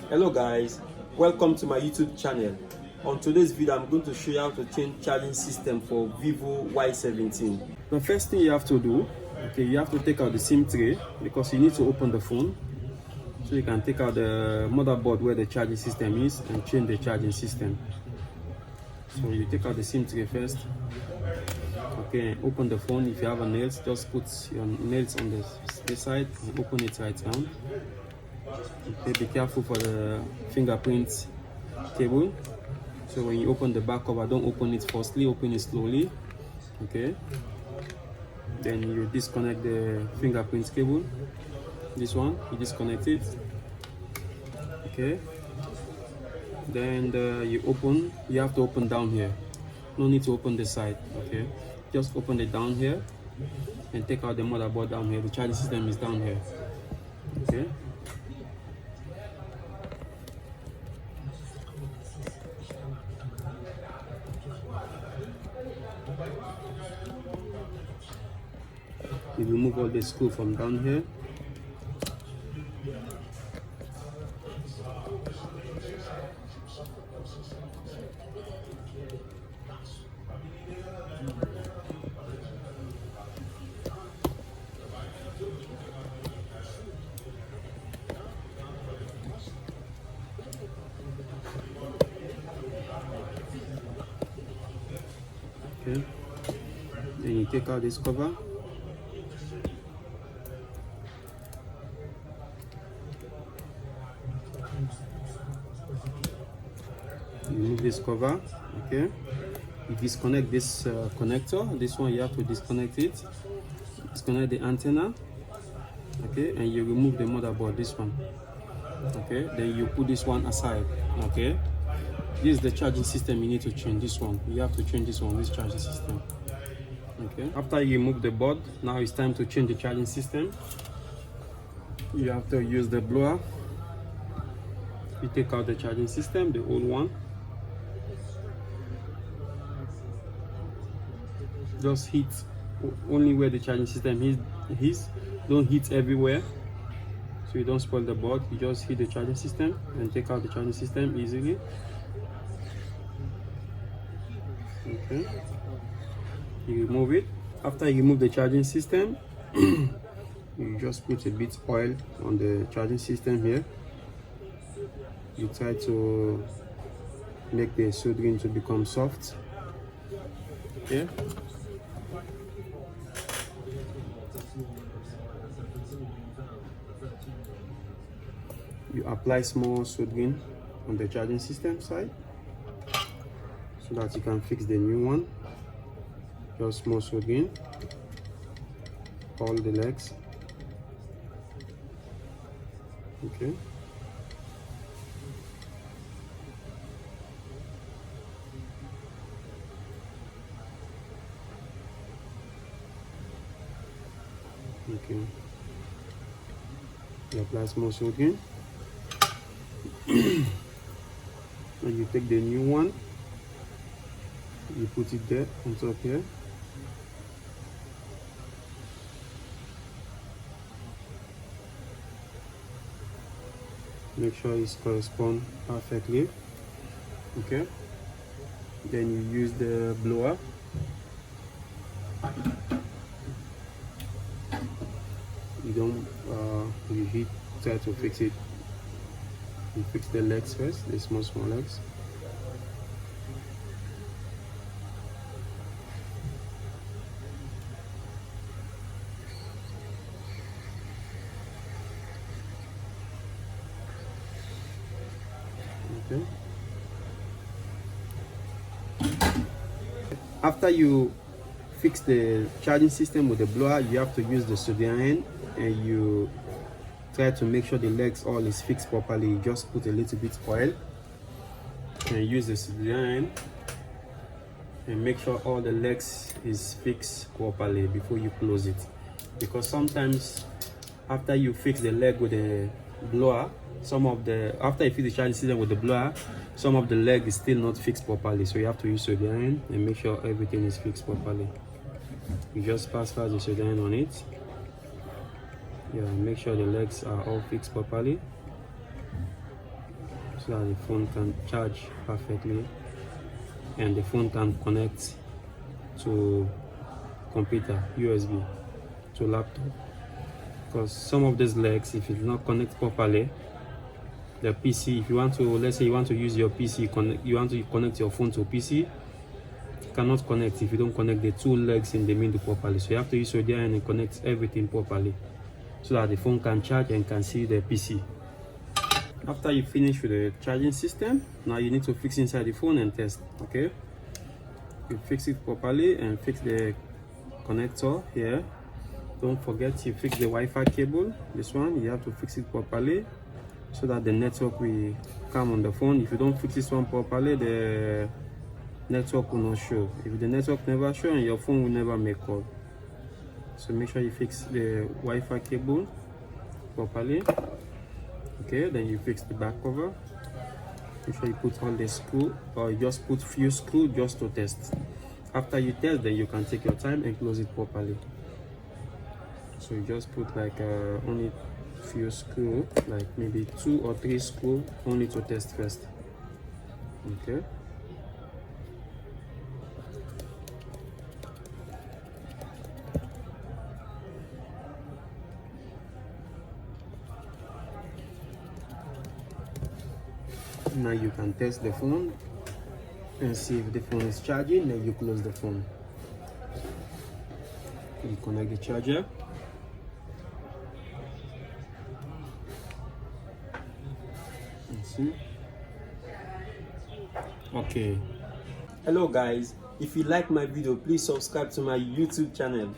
Hello guys, welcome to my YouTube channel. On today's video I'm going to show you how to change charging system for Vivo Y17. The first thing you have to do, you have to take out the SIM tray because you need to open the phone. So you can take out the motherboard where the charging system is and change the charging system. So you take out the SIM tray first. Open the phone. If you have a nails, just put your nails on this side and open it right down. Be careful for the fingerprint cable. So when you open the back cover, don't open it forcefully, open it slowly. Then you disconnect the fingerprint cable. This one, you disconnect it. Then you have to open down here. No need to open this side. Just open it down here and take out the motherboard down here. The charging system is down here. You remove all the screw from down here. Then you take out this cover. You remove this cover. You disconnect this connector. This one you have to disconnect it. Disconnect the antenna. And you remove the motherboard. This one. Then you put this one aside. This is the charging system you need to change. This one you have to change this one, this charging system. After you remove the board, now it's time to change the charging system. You have to use the blower. You take out the charging system, the old one. Just hit only where the charging system is. Don't hit everywhere, so you don't spoil the board. You just hit the charging system and take out the charging system easily. You remove it. After you remove the charging system, you just put a bit oil on the charging system here. You try to make the soldering to become soft. You apply small soldering on the charging system side so that you can fix the new one. Just small soldering all the legs. You apply small soldering. And you take the new one, you put it there on top here. Make sure it corresponds perfectly. Then you use the blower. You try to fix it. You fix the legs first, the small legs. After you fix the charging system with the blower, you have to use the soldering iron and you try to make sure the legs all is fixed properly. You just put a little bit oil and use the soldering iron and make sure all the legs is fixed properly before you close it, because sometimes after you fix the leg with the blower, after you fix the charging system with the blower, some of the leg is still not fixed properly, so you have to use soldering iron and make sure everything is fixed properly. You just pass the soldering iron on it. Make sure the legs are all fixed properly. so that the phone can charge perfectly and the phone can connect to computer, USB, to laptop. Because some of these legs, if it not connect properly, the PC, if you want to, let's say you want to use your PC, you want to connect your phone to PC, you cannot connect if you don't connect the two legs in the middle properly. So you have to use solder and connect everything properly so that the phone can charge and can see the PC. After you finish with the charging system, now you need to fix inside the phone and test. Okay, you fix it properly and fix the connector here. Don't forget you fix the Wi-Fi cable. This one you have to fix it properly so that the network will come on the phone. If you don't fix this one properly, the network will not show. If the network never show, and your phone will never make call. So make sure you fix the Wi-Fi cable properly. Okay, then you fix the back cover. Make sure you put all the screw, or you just put few screw just to test. After you test, then you can take your time and close it properly. So you just put like only few screw, like maybe 2 or 3 screw only to test first. Okay. Now you can test the phone and see if the phone is charging. Then you close the phone. You connect the charger. See? Okay. Hello guys, if you like my video, please subscribe to my YouTube channel.